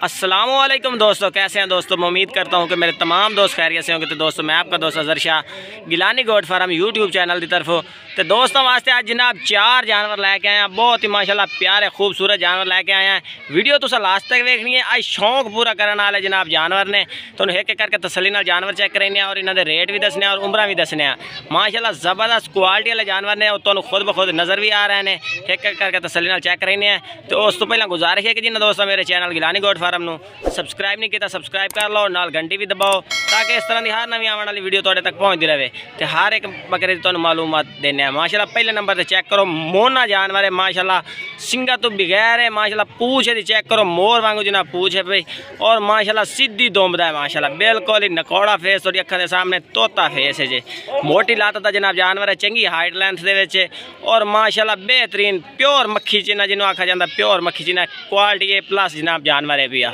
अस्सलामुअलैकुम दोस्तों, कैसे हैं दोस्तों। मैं उम्मीद करता हूं कि मेरे तमाम दोस्त खैरियत से होंगे। तो दोस्तों मैं आपका दोस्त Azhar Shah Gilani goat farm YouTube channel की तरफों तो दोस्तों वास्ते आज जनाब 4 जानवर लैके आए हैं। बहुत ही माशाल्लाह प्यारे खूबसूरत जानवर लैके आए हैं। वीडियो तुस लास्ट तक देखनी है। आज शौक पूरा करने वाले जनाब जानवर ने तो एक एक करके तसली नाल जानवर चेक करेंगे और इन्होंने रेट भी दसने और उम्र भी दसने माशाल्लाह ज़बरदस्त क्वालिटी वाले जानवर ने तो खुद ब खुद नज़र भी आ रहे हैं। एक एक करके तसली नाल चेक करेंगे। तो उस तो पहले गुजारिश है कि जिन्हें दोस्तों मेरे चैनल गिलानी गोट फार्म नूं सबसक्राइब नहीं किया सबसक्राइब कर लो, नाल घंटी भी दबाओ ताकि इस तरह की हर नवी आने वाली वीडियो तुहाडे तक पहुँचती रहे तो हर एक बकरे की तुहानूं मालूमात देने। माशाल्लाह पहले नंबर पर चेक करो मोना जानवर है। माशाल्लाह सिंगा तो बगैर है। माशाल्लाह पूछ है चेक करो मोर वांगू जना पूछ है भाई। और माशाल्लाह सीधी दुमदा है। माशाल्लाह बिल्कुल ही नकौड़ा फेस और अखा के सामने तोता फेस है जी। मोटी लात का जनाब जानवर है, चंगी हाइट लेंथ दे और माशाल्लाह बेहतरीन प्योर मक्खी चीना जिन्होंने आखा जाता प्योर मक्खी चीना क्वालिटी ए प्लस जनाब जानवर है भैया।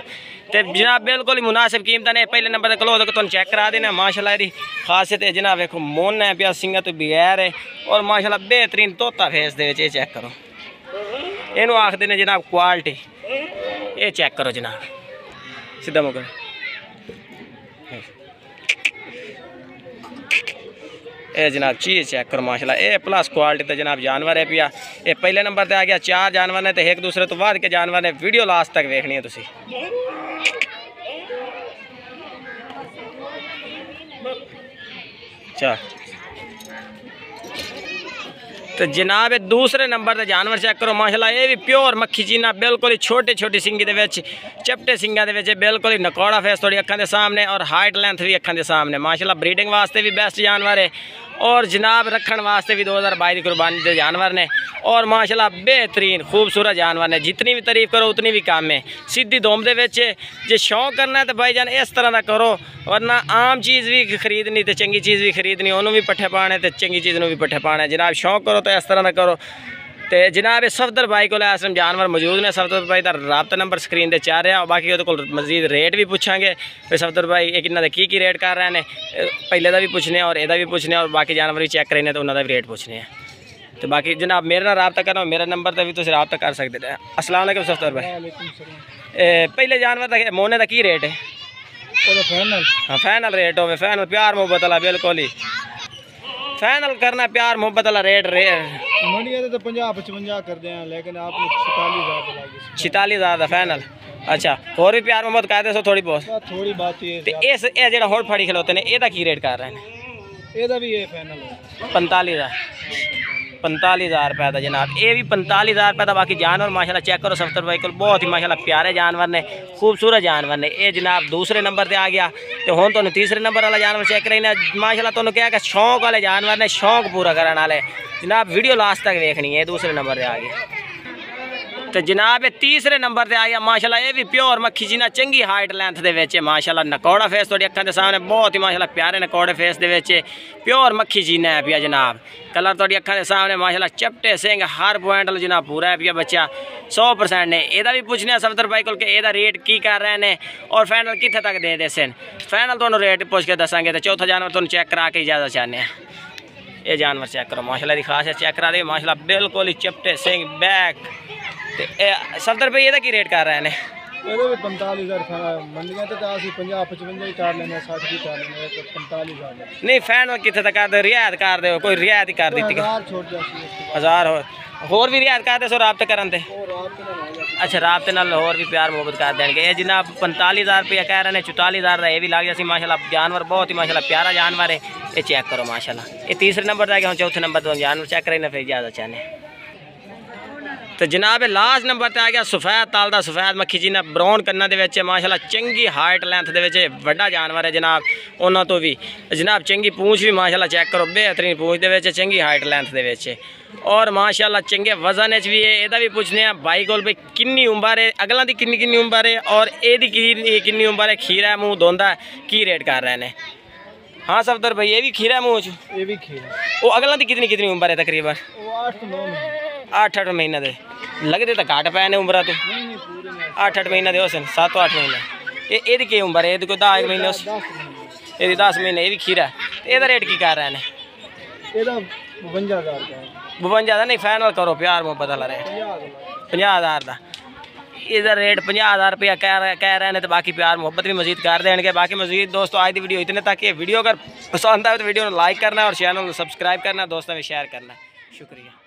तो जनाब बिल्कुल ही मुनासिब कीमत ने पहले नंबर पर कलो तुम चेक करा देना। माशाल्लाह ये खासियत है जनाब देखो मोन है पिया सिंगा तो बगैर है और माशाल्लाह बेहतरीन तोता फेस दे चेक करो। इनू आखते ने जनाब क्वालिटी। ये चेक करो जनाब सीधा मुकर ए जनाब चीज़ चेक करो। माशाल्लाह ए प्लस क्वालिटी तो जनाब जानवर है पिया। ये पहले नंबर पर आ गया। 4 जानवर ने तो एक दूसरे तो बाद के जानवर ने वीडियो लास्ट तक देखनी है तुसी। अच्छा तो जनाब दूसरे नंबर पर जानवर चेक करो। माशाल्लाह ये भी प्योर मक्खी चीना बिल्कुल ही छोटे छोटी सिंगी दे विच चपटे सिंगा दे विच बिल्कुल ही नकौड़ा फेस थोड़ी अखां दे सामने और हाइट लेंथ भी अखां दे सामने। माशाल्लाह ब्रीडिंग वास्ते भी बेस्ट जानवर है और जनाब रखने वास्ते भी 2022 की कुर्बानी के जानवर ने और माशाल्लाह बेहतरीन खूबसूरत जानवर ने। जितनी भी तारीफ करो उतनी भी कम है। सीधी दोम दे विच जे शौक करना है तो भाईजान इस तरह का करो, वरना आम चीज़ भी खरीदनी तो चंगी चीज़ भी खरीदनी उन्होंने भी पट्ठे पाने तो चंगी चीज़ भी पट्ठे पाने। जनाब शौक करो तो इस तरह का करो। तो जनाब सफदर भाई को इस जानवर मौजूद ने। सफदर भाई का राबता नंबर स्क्रीन पर चाह रहा। बाकी वो मजीद रेट भी पूछांगे भाई सफदर भाई एक इन्होंने की रेट कर रहे हैं। पहले का भी पूछने और यदा भी पूछने और बाकी जानवर भी चेक करेंगे तो उन्होंने भी रेट पूछने हैं। तो बाकी जनाब मेरे नाल राबता करना मेरा नंबर पर भी तुम राबता कर सकते हैं। अस्सलाम वालेकुम सफदर भाई। पहले जानवर का मोने का की रेट है? हाँ फैनल रेट हो फैनल प्यार मोहब्बत वाला बिल्कुल ही फैनल करना प्यार मोहब्बत वाला रेट मंडिया तो 50-55 कर दें लेकिन आपने 46,000 का फैनल। अच्छा और भी प्यार मोहब्बत कर दे थोड़ी बहुत थोड़ी बात ही तो इस जो होड़ फड़ी खिलोते हैं यदा की रेट कर रहे हैं? ਇਹਦਾ भी ये फैनल है 45,000 रुपये का जनाब। ये भी 45,000 रुपये का। बाकी जानवर माशाल्लाह चेक करो सफदर भाई को बहुत ही माशाल्लाह प्यारे जानवर ने खूबसूरत जानवर ने। ये जनाब दूसरे नंबर पर आ गया। तो हुण तुहानूं तीसरे नंबर वाला जानवर चेक करें। माशाल्लाह तुहानूं क्या कि शौक वाले जानवर ने शौक पूरा करने वाले जनाब वीडियो लास्ट तक देखनी है। दूसरे नंबर पर आ गया। तो जनाब ये तीसरे नंबर पर आ गया। माशाल्लाह ये भी प्योर मक्खी चीना चंगी हाइट लेंथ दे विच माशाल्लाह नकौड़ा फेस थोड़ी अखां दे सामने बहुत ही माशाल्लाह प्यारे नकौड़े फेस दे विच प्योर मक्खी चीना है पिया जनाब। कलर थोड़ी अखां दे सामने माशाल्लाह चपटे सिंह हर पॉइंट जनाब पूरा है पिया बच्चा 100% ने। यदा भी पूछने सफदर भाई को यदा रेट की कर रहे हैं और फैनल कितने तक दे दे सन। फैनल तुहानूं रेट पूछ के दसांगे। तो चौथा जानवर तुहानूं चेक करा के इजाजत चाहते हैं। ये जानवर चेक करो माशाल्लाह दी खास है चेक करा दे। माशाल्लाह बिल्कुल ही चपटे सिंह बैक। सफदर भाई यदा की रेट कर रहे हैं? 45,000 मंडियां तो 50-55 ही कर लेने 60 भी कर लेने 45,000 नहीं फैनल कितने तक कर दे रियायत कर दो कोई रियायत ही कर दी 1000 होर भी रियायत कर दे सो राबते करन ते। अच्छा राबते नाल होर भी प्यार मोहब्बत कर देंगे। ये जनाब 45,000 रुपया कह रहे हैं 44,000 का ये भी लग गया सी। माशाल्लाह जानवर बहुत ही माशाल्लाह प्यारा जानवर है। ये चेक करो माशाल्लाह। ये तीसरे नंबर पर आ गया। चौथे नंबर पर जानवर चेक करें फिर ज़्यादा चाहने। तो जनाब लास्ट नंबर पर आ गया सफेद ताल का सफेद मक्खी चीना ब्राउन कन्ना दे विच माशाल्लाह चंगी हाइट लेंथ दे विच वड्डा जानवर है जनाब। उन्होंने तो भी जनाब चंगी पूँछ भी माशाल्लाह चेक करो बेहतरीन पूँछ दे विच चंगी हाइट लेंथ दे विच और माशाल्लाह चंगे वजन भी है। यदा भी पूछने भाई को भाई किन्नी उम्र है अगलों की किन्नी उम्र है और यदी किन्नी उम्र है खीरा मुँह धोंदा की रेट कर रहे हैं? हाँ सफदर भाई ये भी खीरा मुँह ये भी खीरा वो अगलों की कितनी उम्र है तकरीबन? 8-8 महीने दे लगते तो घट पै ने उम्र तो 8-8 महीने दे सन 7-8 महीने। ये की उम्र है? ये कोई 10 महीने ये 10 महीने। ये भी खीरा ये रेट की कर रहे हैं? 52,000 52 नहीं फैनल करो प्यार मोहब्बत वाला रेट 50,000 का। इधर रेट 50,000 रुपया कह रहे हैं, तो बाकी प्यार मुहब्बत भी मजीद कर देंगे। बाकी मजीद दोस्तों आज की वीडियो इतने तक है। वीडियो अगर पसंद आए तो वीडियो को लाइक करना और चैनल को सब्सक्राइब करना, दोस्तों में शेयर करना। शुक्रिया।